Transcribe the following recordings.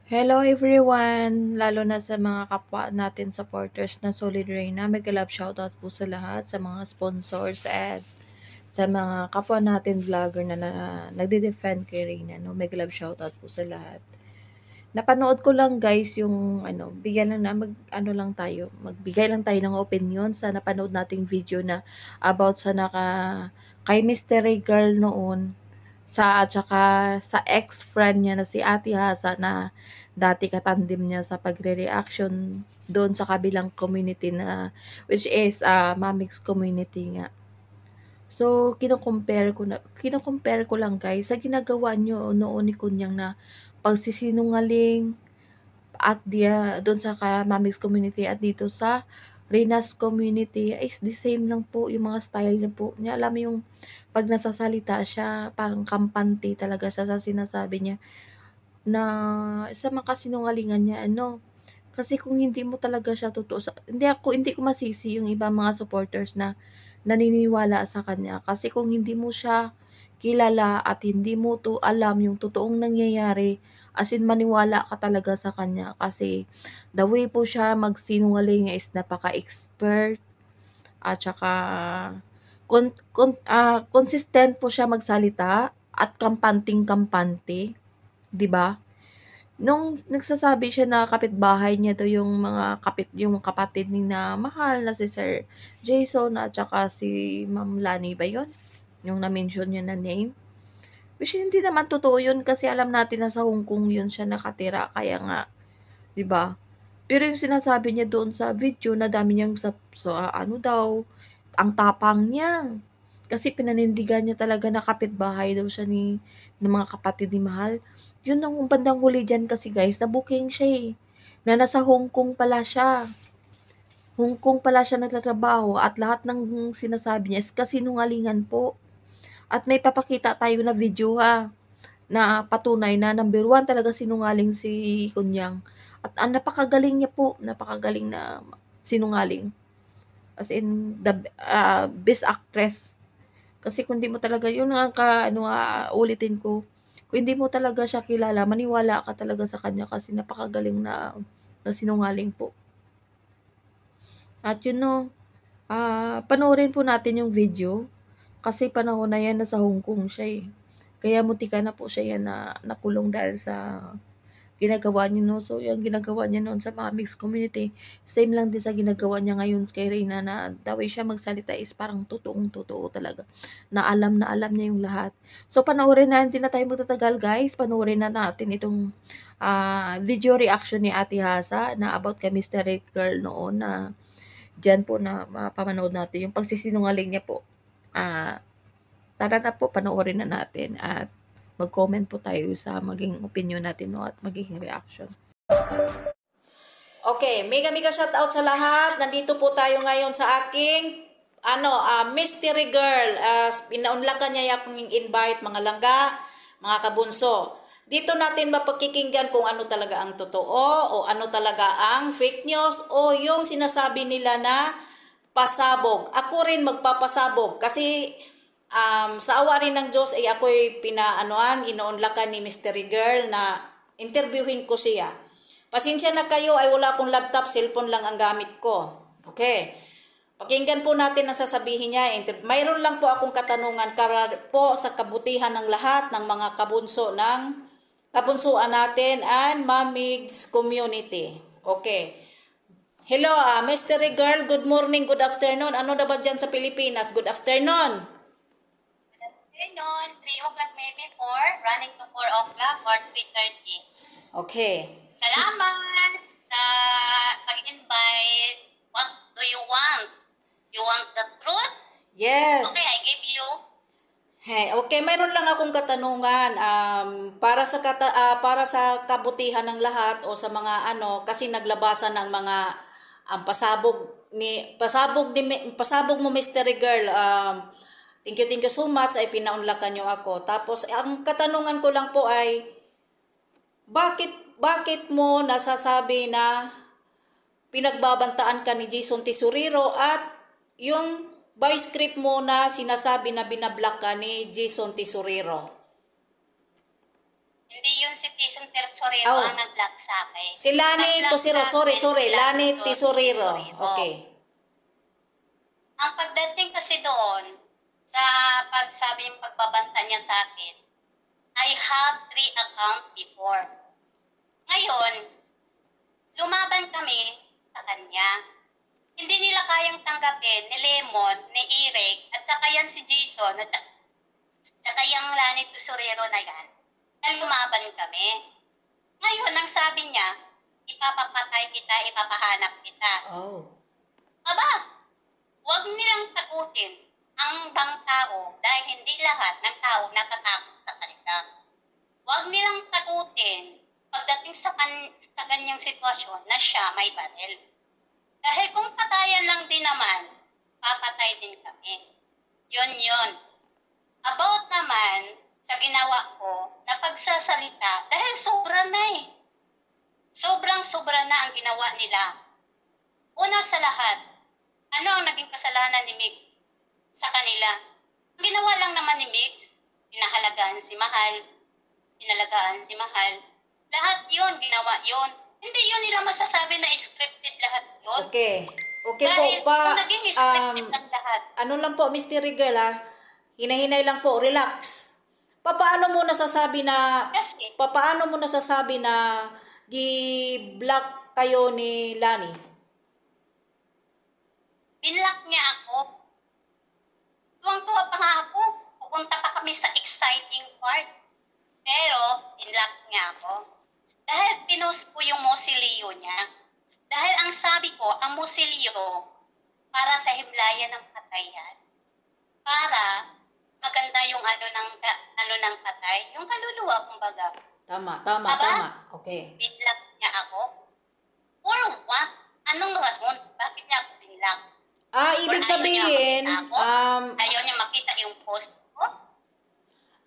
Hello everyone! Lalo na sa mga kapwa natin supporters na Solid Reyna. Mega love shoutout po sa lahat, sa mga sponsors at sa mga kapwa natin vlogger na nagde-defend kay Reyna. No? Mega love shoutout po sa lahat. Napanood ko lang guys yung bigyan lang na magbigay lang tayo ng opinion sa napanood nating video na about sa kay Mystery Girl noon at saka sa ex-friend niya na si Ate Hasa na dati katandim niya sa pagre-reaction doon sa kabilang community na which is Mamix community nga. So, kino-compare ko lang guys sa ginagawa niyo noon ni Kunyang na pagsisinungaling at doon sa Mamix community at dito sa Reyna's community is the same lang po yung mga style niya po. Niya alam mo yung pag nasasalita siya, parang kampante talaga siya sa sinasabi niya na sa makasinungalingan niya kasi kung hindi mo talaga siya totoo hindi ko masisi yung ibang mga supporters na naniniwala sa kanya kasi kung hindi mo siya kilala at hindi mo alam yung totoong nangyayari, as in maniwala ka talaga sa kanya kasi the way po siya magsinungaling is napaka-expert at saka consistent po siya magsalita at kampanting-kampante, 'di ba? Nung nagsasabi siya na kapitbahay niya daw yung kapatid ni na mahal na si Sir Jason at saka si Ma'am Lani ba yun? Yung na-mention niya na name. Which hindi naman totoo yun kasi alam natin na sa Hong Kong yun siya nakatira kaya nga, 'di ba? Pero yung sinasabi niya doon sa video na dami niyang ang tapang niya. Kasi pinanindigan niya talaga na kapitbahay daw siya ng mga kapatid ni Mahal. Yun ang bandang huli dyan kasi guys, na booking siya na nasa Hong Kong pala siya. Hong Kong pala siya nagtatrabaho at lahat ng sinasabi niya is kasinungalingan po. At may papakita tayo na video na patunay na number one talaga sinungaling si Kunyang. At ang napakagaling niya po, napakagaling na sinungaling. As in, the best actress. Kasi kung di mo talaga, yun nga ulitin ko, kung hindi mo talaga siya kilala, maniwala ka talaga sa kanya kasi napakagaling na sinungaling po. At panoorin po natin yung video kasi panahon na yan nasa Hong Kong siya Kaya mutika na po siya yan na nakulong dahil sa ginagawa niya So, yung ginagawa niya noon sa mga mixed community, same lang din sa ginagawa niya ngayon kay Reyna na the way siya magsalita is parang totoong-totoo talaga. Na alam niya yung lahat. So, panoorin na, hindi na tayo magtatagal guys. Panoorin na natin itong video reaction ni Ate Hasa na about kay Mystery Girl noon na dyan po na mapamanood natin yung pagsisinungaling niya po. Tara na po, panoorin na natin at mag-comment po tayo sa maging opinion natin at magiging reaction. Okay, mega mega shout out sa lahat. Nandito po tayo ngayon sa aking mystery girl. Pinaunlakan niya akong invite mga langga, mga kabunso. Dito natin mapakikinggan kung ano talaga ang totoo o ano talaga ang fake news o yung sinasabi nila na pasabog. Ako rin magpapasabog kasi sa awa rin ng Diyos ay ako'y inuunlakan ni Mystery Girl na interviewin ko siya. Pasensya na kayo ay wala akong laptop, cellphone lang ang gamit ko. Okay. Pakinggan po natin ang sasabihin niya. Mayroon lang po akong katanungan para po sa kabutihan ng lahat ng mga kabunsuan natin and Mamigs community. Okay. Hello, Mystery Girl. Good morning, good afternoon. Ano na ba dyan sa Pilipinas? Good afternoon. Afternoon, 3 o'clock maybe 4, running to 4 o'clock or 3:30. Okay. Salamat sa pag-invite. What do you want? You want the truth? Yes. Okay, I give you. Hey, okay, mayroon lang akong katanungan para sa kabutihan ng lahat o sa mga kasi naglabasan ng mga pasabog mo Mystery Girl. Thank you so much ay pinaunlakan niyo ako. Tapos ang katanungan ko lang po ay bakit mo nasasabi na pinagbabantaan ka ni Jason Tesorero at yung voice script mo na sinasabi na binablock ka ni Jason Tesorero? Hindi yun si Tison Tersorero Oh. ang nag-block sa akin. Si Lani Nag-block Tosiro, sa akin sorry, si Lani Lani Tisoriro. Tesorero. Okay. Ang pagdating kasi doon, sa pagsabi ng pagbabanta niya sa akin, I have 3 accounts before. Ngayon, lumaban kami sa kanya. Hindi nila kayang tanggapin ni Lemon, ni Eric, at saka yan si Jason, at saka yung Lani Tesorero na yan, na lumaban kami. Ngayon, ang sabi niya, ipapapatay kita, ipapahanap kita. Oh. Aba, huwag nilang takutin ang bang tao dahil hindi lahat ng tao natatakot sa kanila. Huwag nilang takutin pagdating sa ganyang sitwasyon na siya may baril. Dahil kung patayan lang din naman, papatay din kami. Yun. About naman sa ginawa ko na pagsasalita, dahil sobra na eh. Sobrang-sobra na ang ginawa nila. Una sa lahat, ano ang naging kasalanan ni Mix sa kanila? Ang ginawa lang naman ni Mix, pinahalagaan si Mahal, pinalagaan si Mahal. Lahat yun, ginawa yun. Hindi yun nila masasabi na scripted lahat yun. Okay. Okay Dahil po, kung naging scripted ang lahat. ano lang po, Mystery Girl ha, hinahinay lang po, relax. Paano mo nasasabi na, Kasi, paano mo nasasabi na gi-block kayo ni Lani? binlock niya ako. Tuwang-tuwa pa nga ako. Pupunta pa kami sa exciting part. Pero, binlock niya ako. Dahil pinost ko yung mosilyo niya. Dahil ang sabi ko, ang mosilyo para sa himlayan ng patayan. Para maganda yung ano ng patay. Yung kaluluwa, kumbaga. Tama. Okay. Binlock niya ako. For what? Anong rason? Bakit niya ako binlock? Ibig Or sabihin, ayaw niya makita yung post ko?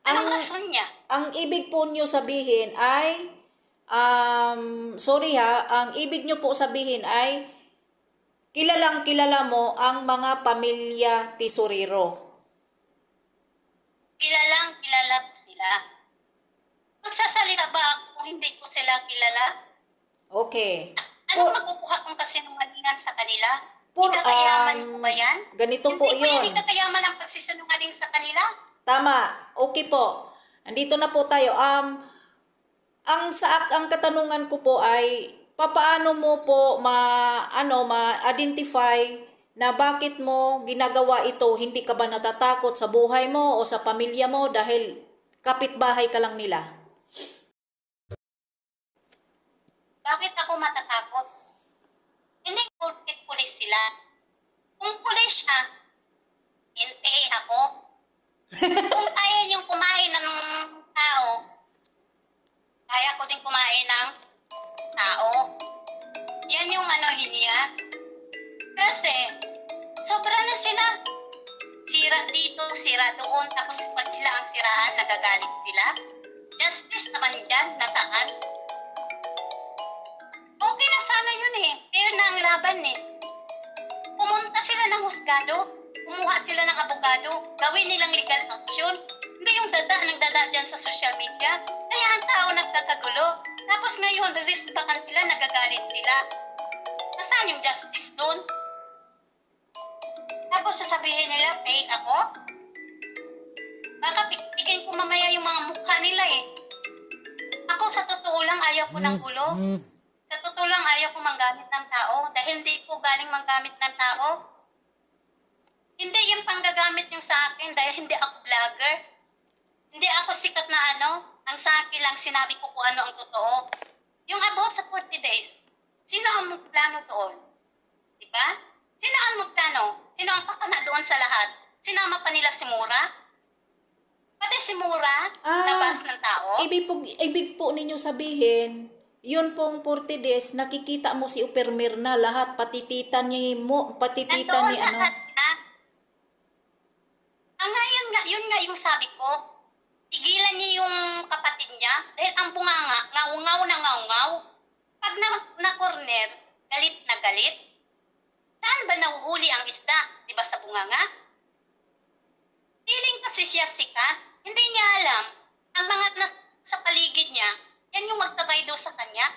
Anong rason niya? ang ibig po niyo sabihin ay, sorry ha, ang ibig niyo po sabihin ay, kilalang kilala mo ang mga pamilya Tesorero. Kilalang kilala ko sila. Magsasalita ba ako kung hindi ko sila kilala? Okay. Anong makukuha kong kasinungalingan sa kanila? For, Ikakayaman ko ba yan? ganito po Hindi ko yun. yan ikakayaman ang pagsisinungaling sa kanila. Tama. Okay po. Andito na po tayo. Ang katanungan ko po ay, papaano mo po ma-identify na bakit mo ginagawa ito? Hindi ka ba natatakot sa buhay mo o sa pamilya mo dahil kapitbahay ka lang nila? Bakit ako matatakot? Hindi porket pulis sila. Kung pulis siya, NPA ako. Kung kaya niyong kumain ng tao, kaya ko din kumain ng tao. Yan yung niya. Kasi, sobra na sila. Sira dito, sira doon, tapos pag sila ang siraan, nagagalit sila. Justice naman dyan, nasaan? Okay na sana yun eh. Fair na ang laban eh. Pumunta sila ng husgado, kumuha sila ng abogado, gawin nilang legal action. Hindi yung dada dyan sa social media. Kaya ang tao nagkakagulo. Tapos ngayon, risk-bakan sila, nagagalit sila. Nasaan yung justice doon? Tapos sasabihin nila, paid ako? Baka pikin ko mamaya yung mga mukha nila eh. Ako sa totoo lang ayaw ko ng gulo. Sa totoo lang ayaw ko manggamit ng tao dahil hindi ko galing manggamit ng tao. Hindi yung panggagamit yung sa akin dahil hindi ako vlogger. Hindi ako sikat na ang sa akin lang sinabi ko kung ano ang totoo. Yung about sa 40 days, sino ang magplano doon? Diba? Sino ang magplano? Sino ang pakana doon sa lahat? Sinama pa nila si Mura? Pati si Mura, labas ng tao? Ibig po ninyo sabihin, yun pong 40 days, nakikita mo si Upermir na lahat, pati tita ni Lahat na. Yun nga yung sabi ko. Tigilan niya yung kapatid niya dahil ang bunganga, ngaw-ngaw na ngaw-ngaw. Pag na-corner, galit na galit. Saan ba nahuhuli ang isda? Diba sa bunganga? Feeling kasi siya sikat. Hindi niya alam ang mga sa paligid niya, yan yung magtatraidor sa kanya.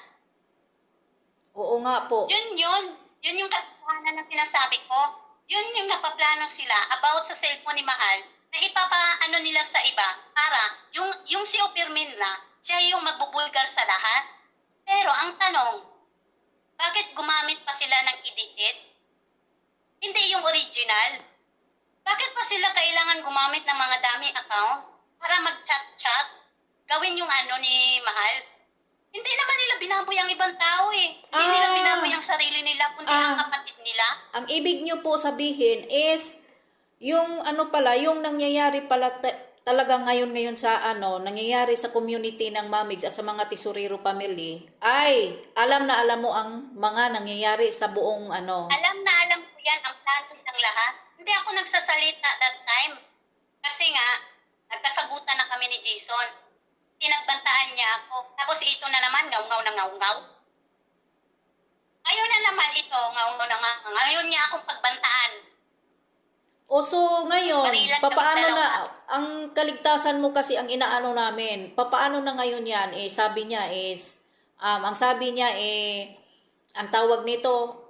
Oo nga po. Yun yung katotohanan na sinasabi ko. Yun yung napaplano sila about sa cellphone ni Mahal na ipapaano nila sa iba para yung si Opirmin na siya yung magbubulgar sa lahat. Pero ang tanong, bakit gumamit pa sila ng edited? Hindi yung original. Bakit pa sila kailangan gumamit ng mga dami account para mag-chat-chat? Gawin yung ano ni Mahal? Hindi naman nila binaboy ang ibang tao eh. Hindi nila binaboy ang sarili nila, kundi ang kapatid nila. Ang ibig nyo po sabihin is, yung ano pala, yung nangyayari pala talaga ngayon sa nangyayari sa community ng Mamigs at sa mga Tesorero family, ay alam na alam mo ang mga nangyayari sa buong Alam na alam ko yan, ang plano ng lahat. Hindi ako nagsasalita that time. Kasi nga, nagkasagutan na kami ni Jason. Tinagbantaan niya ako. Tapos ito na naman, ngaw-ngaw na ngaw-ngaw. Ngayon na naman ito, ngaw-ngaw na ngaw. Ngayon niya akong pagbantaan. O so ngayon, Barilan kami papaano dalawa. na, ang kaligtasan mo kasi ang inaano namin, papaano na ngayon yan, sabi niya is, ang sabi niya ang tawag nito,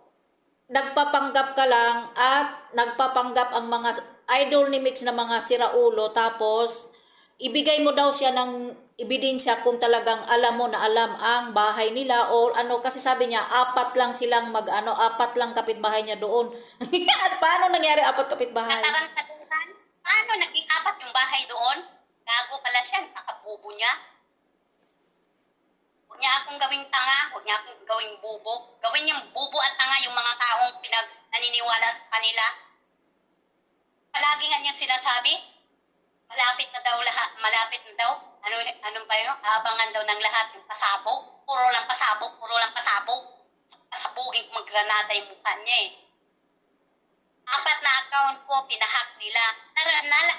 nagpapanggap ka lang at nagpapanggap ang mga idol ni Mix na mga siraulo, tapos ibigay mo daw siya ng ebidensya kung talagang alam mo na alam ang bahay nila or kasi sabi niya apat lang silang apat lang kapitbahay niya doon. At paano nangyari apat kapitbahay? Natarantaduhan. Paano naging apat yung bahay doon? Gago pala siya, nakabubo niya. Huwag niya akong gawing tanga, huwag niya akong gawing bubo. Gawin niyang bubo at tanga yung mga taong naniniwala sa kanila. Palagi nga niyang sinasabi, malapit na daw lahat, malapit na daw. Anong pa yun? Abangan daw ng lahat yung pasabog. Puro lang pasabog, puro lang pasabog. Pasabugin kung maggranada yung mukha niya eh. Apat na account ko, pinahack nila.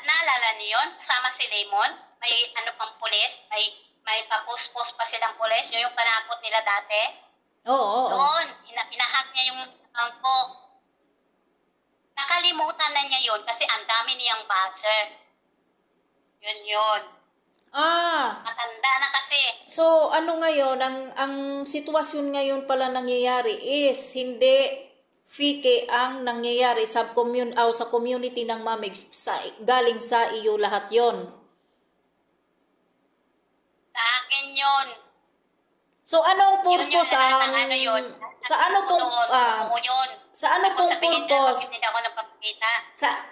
Naalala niyo yun? Kasama si Lemon. May pang pulis, may pa-post-post pa silang pulis. Yun yung panakot nila dati. Oo. Doon, pinahack niya yung account ko. Nakalimutan na niya yun kasi ang dami niyang buzzer. Yun. Matanda na kasi. So, ngayon, ang sitwasyon ngayon pala nangyayari is, hindi fike ang nangyayari sa community ng Mamigs, galing sa iyo lahat yon. Sa akin yun. So, anong purpose Yun? sa ano pong, yun. sa ano pong sabihin nila, purpose? bakit hindi ako nagpapakita?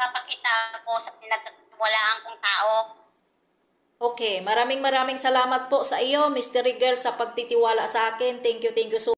Papakita ako sa pinagwalaan kong tao. Okay, maraming salamat po sa iyo, Mr. Rigel, sa pagtitiwala sa akin. Thank you so